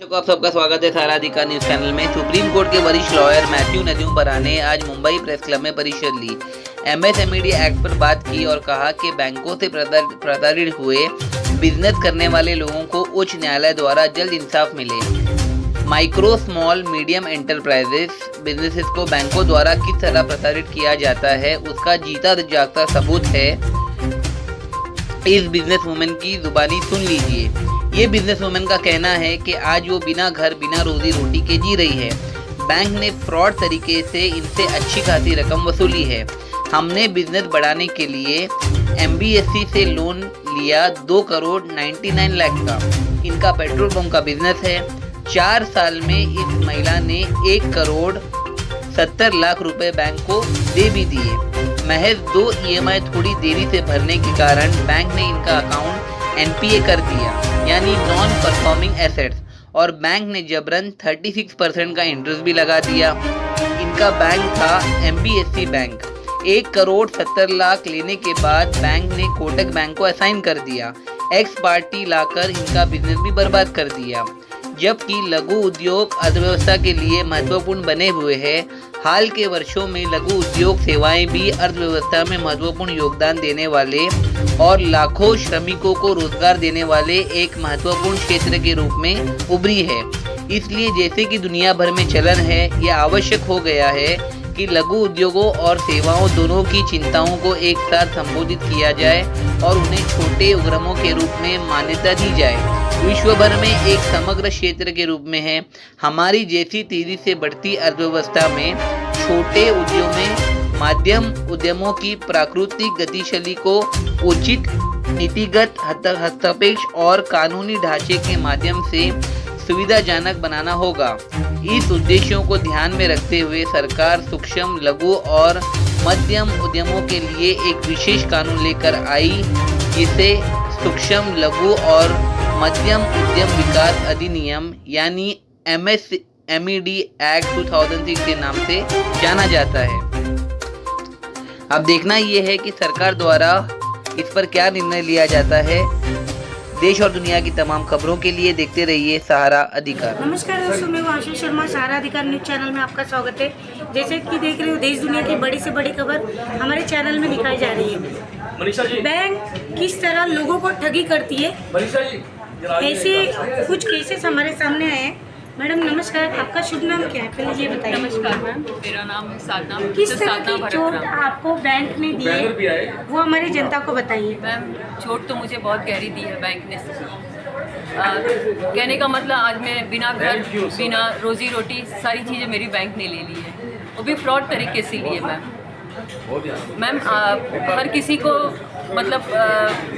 आप सबका स्वागत है सारा अधिकार न्यूज चैनल में। सुप्रीम कोर्ट के वरिष्ठ लॉयर मैथ्यू नदुम्बरा ने आज मुंबई प्रेस क्लब में परिषद ली। एमएसएमई एक्ट पर बात की और कहा कि बैंकों से प्रताड़ित हुए बिजनेस करने वाले लोगों को उच्च न्यायालय द्वारा जल्द इंसाफ मिले। Micro small medium enterprises businesses को बैंकों द्वारा किस तरह प्रताड़ित किया जाता है, उसका जीता जागता सबूत है। इस बिजनेस वुमेन की जुबानी सुन लीजिए। ये बिजनेस वुमेन का कहना है कि आज वो बिना घर बिना रोजी रोटी के जी रही है। बैंक ने फ्रॉड तरीके से इनसे अच्छी खासी रकम वसूली है। हमने बिजनेस बढ़ाने के लिए एमबीएफसी से लोन लिया 2 करोड़ 99 लाख का। इनका पेट्रोल पंप का बिजनेस है। 4 साल में इस महिला ने 1 करोड़ 70 लाख रुपए बैंक को दे भी दिए। महज 2 EMI थोड़ी देरी से भरने के कारण बैंक ने इनका अकाउंट NPA कर दिया, यानी नॉन परफॉर्मिंग एसेट्स, और बैंक ने जबरन 36% का इंटरेस्ट भी लगा दिया। इनका बैंक था MBSC बैंक। 1 करोड़ 70 लाख लेने के बाद बैंक ने कोटक बैंक को असाइन कर दिया। एक्स पार्टी लाकर इनका बिजनेस भी बर्बाद कर दिया। जबकि लघु उद्योग अर्थव्यवस्था के लिए महत्वपूर्ण बने हुए हैं। हाल के वर्षों में लघु उद्योग सेवाएं भी अर्थव्यवस्था में महत्वपूर्ण योगदान देने वाले और लाखों श्रमिकों को रोजगार देने वाले एक महत्वपूर्ण क्षेत्र के रूप में उभरी है। इसलिए जैसे कि दुनिया भर में चलन है, यह आवश्यक हो गया है कि लघु उद्योगों और सेवाओं दोनों की चिंताओं को एक साथ संबोधित किया जाए और उन्हें छोटे उपक्रमों के रूप में मान्यता दी जाए। विश्व भर में एक समग्र क्षेत्र के रूप में है। हमारी जैसी तेजी से बढ़ती अर्थव्यवस्था में छोटे उद्योगों में माध्यम उद्यमों की प्राकृतिक गतिशीलता को उचित नीतिगत हस्तक्षेप और कानूनी ढांचे के माध्यम से सुविधाजनक बनाना होगा। इस उद्देश्यों को ध्यान में रखते हुए सरकार सूक्ष्म लघु और मध्यम उद्यमों के लिए एक विशेष कानून लेकर आई, जिसे सूक्ष्म लघु और मध्यम उद्यम विकास अधिनियम यानी MSMED एक्ट 2006 के नाम से जाना जाता है। अब देखना यह है कि सरकार द्वारा इस पर क्या निर्णय लिया जाता है। देश और दुनिया की तमाम खबरों के लिए देखते रहिए सहारा अधिकार। नमस्कार दोस्तों, मैं आशीष शर्मा, सहारा अधिकार न्यूज चैनल में आपका स्वागत है। जैसे कि देख रहे हो, देश दुनिया की बड़ी से बड़ी खबर हमारे चैनल में दिखाई जा रही है। बैंक किस तरह लोगों को ठगी करती है, ऐसे कुछ केसेस हमारे सामने आए हैं। मैडम नमस्कार, आपका शुभ नाम क्या है, पहले ये बताइए। नमस्कार मैम, मेरा नाम है साधना। किस तरह की चोट आपको बैंक ने दी है, वो हमारी जनता को बताइए। मैम, चोट तो मुझे बहुत गहरी दी है बैंक ने। कहने का मतलब आज मैं बिना घर बिना रोजी रोटी सारी चीज़ें मेरी बैंक ने ले ली है, वो भी फ्रॉड तरीके से लिए। मैम हर किसी को मतलब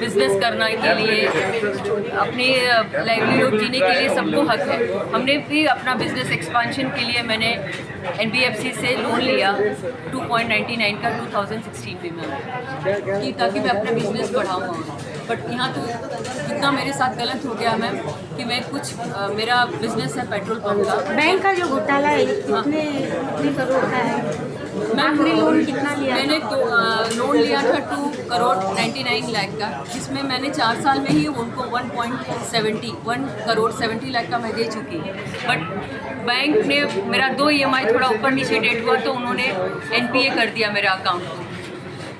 बिजनेस करने के लिए, अपनी लाइवलीहुड जीने के लिए सबको हक है। हमने भी अपना बिजनेस एक्सपांशन के लिए मैंने NBFC से लोन लिया 2.99 का 2016 में मैम, कि ताकि मैं अपना बिजनेस बढ़ाऊँ। बट यहाँ तो इतना मेरे साथ गलत हो गया मैम कि मैं कुछ मेरा बिजनेस है पेट्रोल पंप का। बैंक का जो घोटाला है कितने करोड़ का है? आपने लोन कितना लिया? मैंने तो लोन लिया था 2 करोड़ 99 लाख का, जिसमें मैंने 4 साल में ही उनको 1 करोड़ 70 लाख का मैं दे चुकी। बट बैंक ने मेरा 2 EMI थोड़ा ऊपर नीचे डेट हुआ तो उन्होंने NPA कर दिया मेरा अकाउंट को।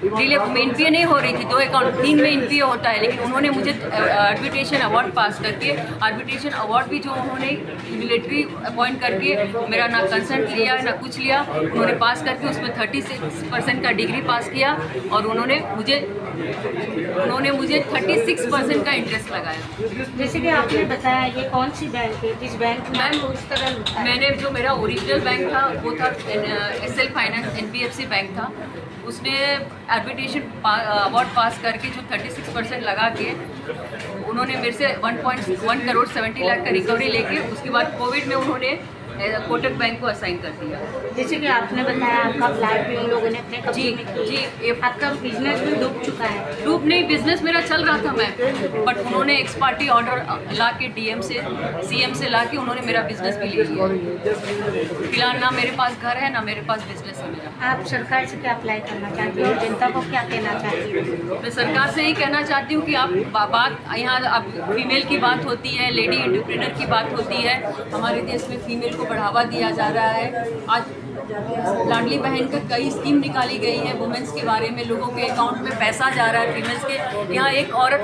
NPA नहीं हो रही थी, 2 अकाउंट 3 में NPA होता है, लेकिन उन्होंने मुझे आर्बिट्रेशन अवार्ड पास करके, आर्बिट्रेशन अवार्ड भी जो उन्होंने मिलिट्री अपॉइंट करके मेरा ना कंसर्ट लिया ना कुछ लिया, उन्होंने पास करके उसमें 36% का डिग्री पास किया और उन्होंने मुझे 36% का इंटरेस्ट लगाया। जैसे कि आपने बताया, ये कौन सी बैंक है जिस बैंक में आपको इस तरह? मैंने जो मेरा ओरिजिनल बैंक था वो था SL फाइनेंस NBFC बैंक था। उसने आर्बिट्रेशन अवार्ड पास करके जो 36% लगा के उन्होंने मेरे से 1 करोड़ 70 लाख का रिकवरी लेके, उसके बाद कोविड में उन्होंने कोटक बैंक को असाइन कर दिया। जैसे कि आपने बताया आपका फ्लैट भी उन लोगों ने अपने कब्जे में किया। आपका बिजनेस भी डूब चुका है। डूब नहीं, बिजनेस मेरा चल रहा था मैं, बट उन्होंने एक्स पार्टी ऑर्डर ला के डीएम से सीएम से ला के उन्होंने मेरा बिजनेस भी ले लिया। फिलहाल ना मेरे पास घर है ना मेरे पास बिजनेस है मेरा। आप सरकार से क्या अप्लाई करना चाहती हो, जनता को क्या कहना चाहती हो? मैं सरकार से यही कहना चाहती हूँ कि आप बात यहाँ अब फीमेल की बात होती है, लेडी एंटरप्रेन्योर की बात होती है। हमारे देश में फीमेल को बढ़ावा दिया जा रहा है। आज लाडली बहन का कई स्कीम निकाली गई है वुमेन्स के बारे में, लोगों के अकाउंट में पैसा जा रहा है फीमेल्स के। यहाँ एक औरत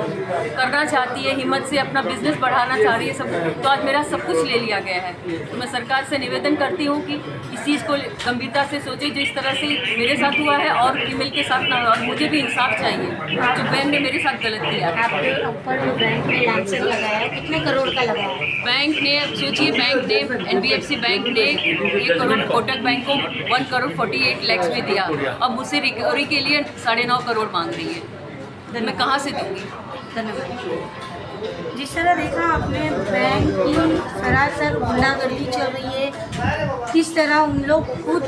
करना चाहती है, हिम्मत से अपना बिजनेस बढ़ाना चाह रही है सब, तो आज मेरा सब कुछ ले लिया गया है। तो मैं सरकार से निवेदन करती हूँ कि इस चीज़ को गंभीरता से सोचे, जिस तरह से मेरे साथ हुआ है और फीमेल के साथ ना हो। और मुझे भी इंसाफ चाहिए, जो बैंक ने मेरे साथ गलत किया। आपके ऊपर जो बैंक ने लाइसेंस लगाया है कितने करोड़ का लगाया है? बैंक ने, सोचिए, बैंक ने NBFC बैंक ने 1 करोड़ कोटक बैंक को 1 करोड़ 48 लाख में दिया। अब मुझसे रिकवरी के लिए 9.5 करोड़ मांग रही है। मैं कहाँ से दूंगी? धन्यवाद। जिस तरह देखा आपने बैंक की सरासर गुंडागर्दी चल रही है, किस तरह उन लोग खुद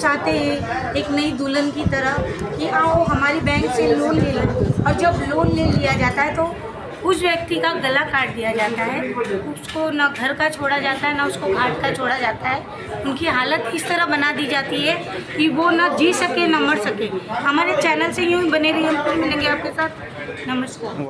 चाहते हैं एक नई दुल्हन की तरह कि आओ हमारी बैंक से लोन ले लो, और जब लोन ले लिया जाता है तो उस व्यक्ति का गला काट दिया जाता है, उसको ना घर का छोड़ा जाता है ना उसको घाट का छोड़ा जाता है। उनकी हालत इस तरह बना दी जाती है कि वो ना जी सके ना मर सके। हमारे चैनल से यूँ ही बने रहिए, हम फिर मिलेंगे आपके साथ। नमस्कार।